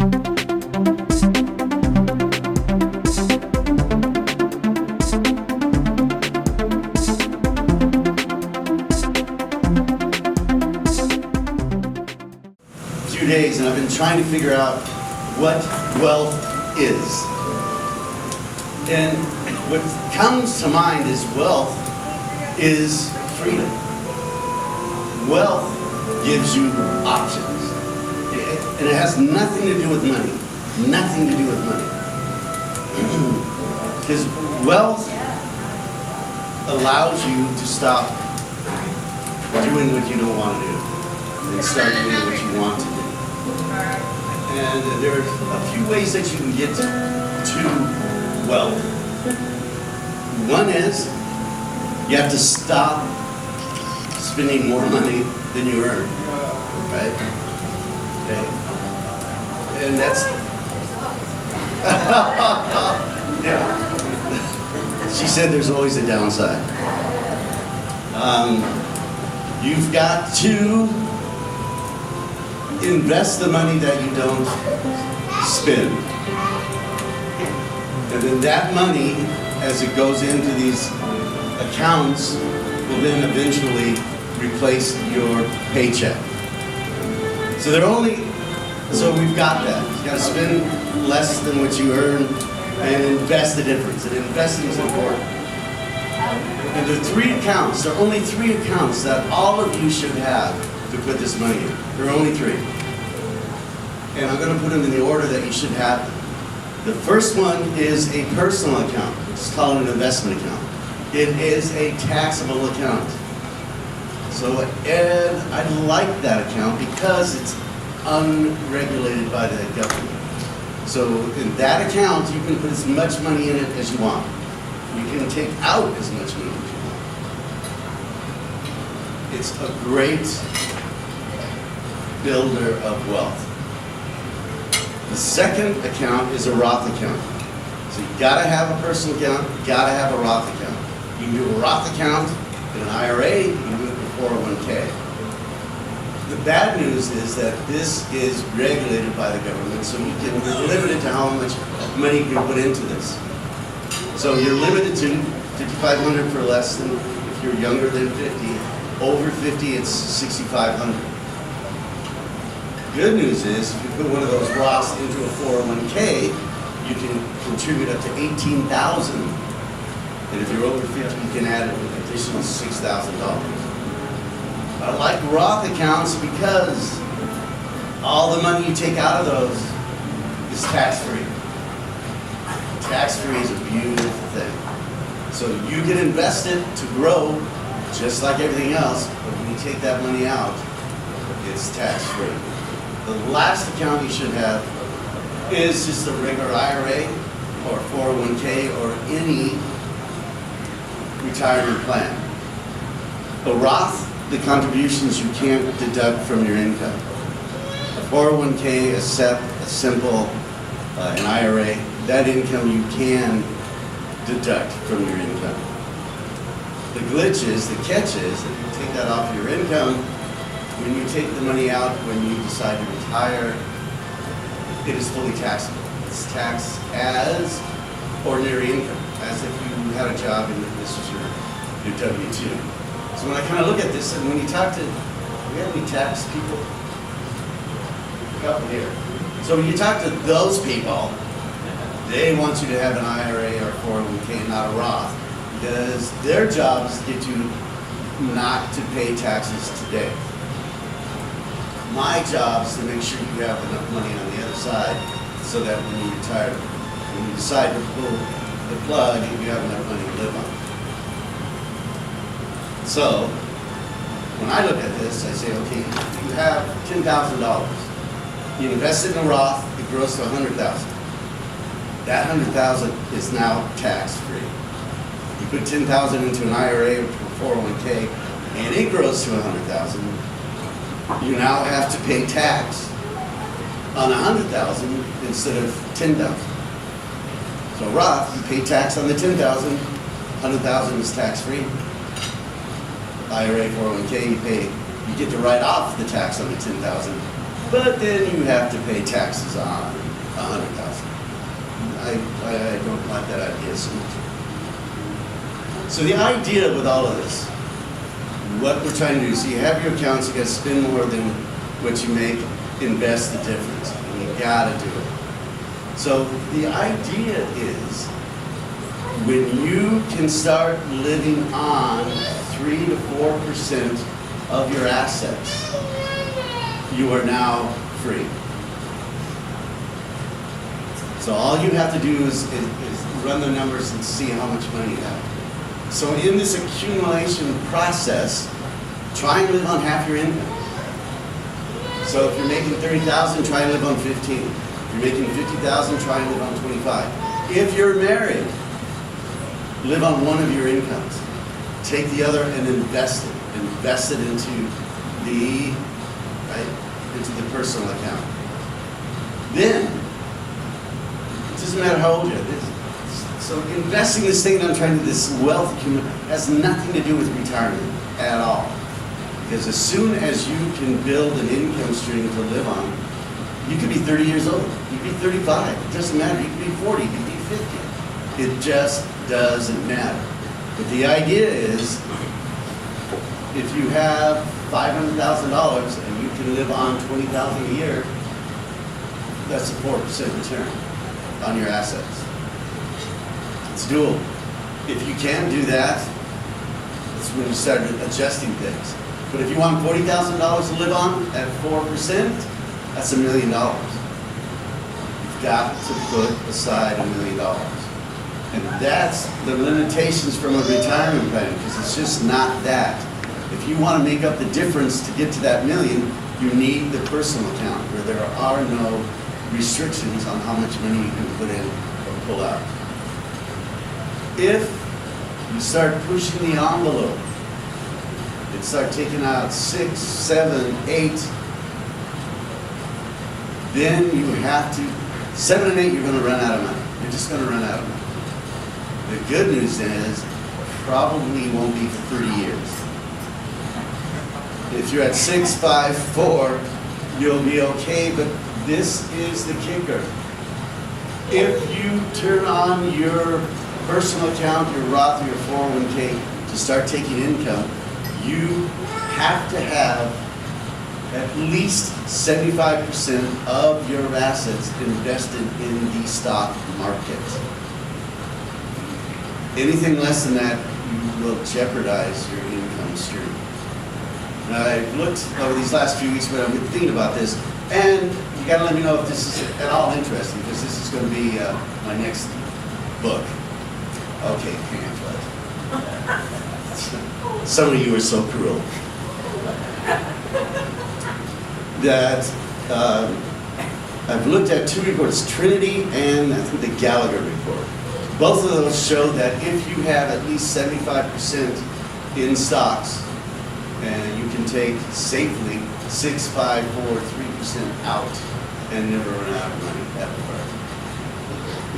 Days, and I've been trying to figure out what wealth is. And what comes to mind is wealth is freedom. Wealth gives you options. And it has nothing to do with money. Nothing to do with money. Because wealth allows you to stop doing what you don't want to do and start doing what you want to do. And there are a few ways that you can get to wealth. One is you have to stop spending more money than you earn, right? Okay. And that's yeah. She said there's always a downside. You've got to invest the money that you don't spend. And then that money, as it goes into these accounts, will then eventually replace your paycheck. So we've got that. You got to spend less than what you earn and invest the difference. And investing is important. And there are only three accounts that all of you should have to put this money in. There are only three. And I'm going to put them in the order that you should have them. The first one is a personal account, which is called an investment account. It is a taxable account. So I like that account because it's unregulated by the government. So in that account, you can put as much money in it as you want. You can take out as much money as you want. It's a great builder of wealth. The second account is a Roth account. So you gotta have a personal account, you gotta have a Roth account. You can do a Roth account in an IRA, you can do it in a 401k. The bad news is that this is regulated by the government, so you're limited to how much money you can put into this. So you're limited to $5,500 for less than, if you're younger than 50. Over 50, it's $6,500. Good news is, if you put one of those Roths into a 401k, you can contribute up to $18,000. And if you're over 50, you can add an additional $6,000. I like Roth accounts because all the money you take out of those is tax-free. Tax-free is a beautiful thing. So you can invest it to grow, just like everything else, but when you take that money out, it's tax-free. The last account you should have is just a regular IRA or 401k or any retirement plan. A Roth, the contributions you can't deduct from your income. A 401k, a SEP, a simple, an IRA, that income you can deduct from your income. The glitch is, the catch is, if you take that off your income, when you take the money out, when you decide to retire, it is fully taxable. It's taxed as ordinary income, as if you had a job and this was your W-2. So when I kind of look at this, and when you talk to, we have any tax people? A couple here. So when you talk to those people, they want you to have an IRA or 401k, not a Roth, because their job is to get you not to pay taxes today. My job is to make sure you have enough money on the other side so that when you retire, when you decide to pull the plug, you have enough money to live on. So, when I look at this, I say, okay, you have $10,000. You invest it in a Roth, it grows to $100,000. That $100,000 is now tax-free. You put $10,000 into an IRA or 401k, and it grows to $100,000. You now have to pay tax on $100,000 instead of $10,000. So Roth, you pay tax on the $10,000, $100,000 is tax-free. IRA, 401k, you get to write off the tax on the $10,000. but then you have to pay taxes on $100,000. I don't like that idea so much. So the idea with all of this, what we're trying to do, so you have your accounts, you got to spend more than what you make, invest the difference, and you got to do it. So the idea is, when you can start living on 3 to 4% of your assets, you are now free. So all you have to do is run the numbers and see how much money you have. So in this accumulation process, try and live on half your income. So if you're making $30,000, try and live on 15. If you're making $50,000, try and live on 25. If you're married, live on one of your incomes. Take the other and invest it. Invest it into the personal account. Then, it doesn't matter how old you are. So investing this thing that I'm trying to do, this wealth accumulation, has nothing to do with retirement at all. Because as soon as you can build an income stream to live on, you could be 30 years old, you could be 35, it doesn't matter, you could be 40, you could be 50. It just doesn't matter. But the idea is, if you have $500,000 and you can live on $20,000 a year, that's a 4% return on your assets. It's doable. If you can do that, that's when you start adjusting things. But if you want $40,000 to live on at 4%, that's $1 million. You've got to put aside $1 million. And that's the limitations from a retirement plan, because it's just not that. If you want to make up the difference to get to that million, you need the personal account where there are no restrictions on how much money you can put in or pull out. If you start pushing the envelope and start taking out 6, 7, 8, then you have to, 7 and 8, you're going to run out of money. You're just going to run out of money. The good news is, probably won't be for 30 years. If you're at 6, 5, 4, you'll be okay, but this is the kicker. If you turn on your personal account, your Roth or your 401k to start taking income, you have to have at least 75% of your assets invested in the stock market. Anything less than that, you will jeopardize your income stream. Now, I've looked over these last few weeks, but I've been thinking about this, and you got to let me know if this is at all interesting, because this is going to be my next book. Okay, pamphlet. Some of you are so cruel. That I've looked at 2 reports, Trinity and I think the Gallagher report. Both of those show that if you have at least 75% in stocks, and you can take safely 6, 5, 4, 3% out and never run out of money ever.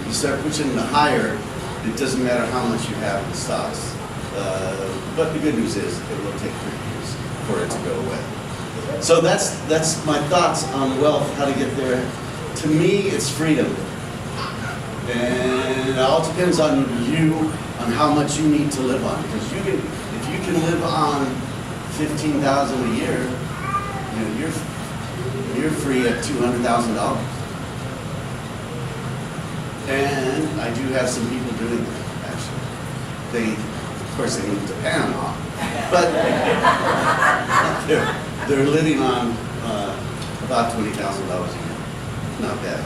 If you start pushing the higher, it doesn't matter how much you have in stocks. But the good news is it will take 3 years for it to go away. So that's my thoughts on wealth, how to get there. To me, it's freedom. And it all depends on you, on how much you need to live on. Because if you can live on $15,000 a year, you know, you're free at $200,000. And I do have some people doing that, actually. Of course, they moved to Panama, but they're living on about $20,000 a year. Not bad.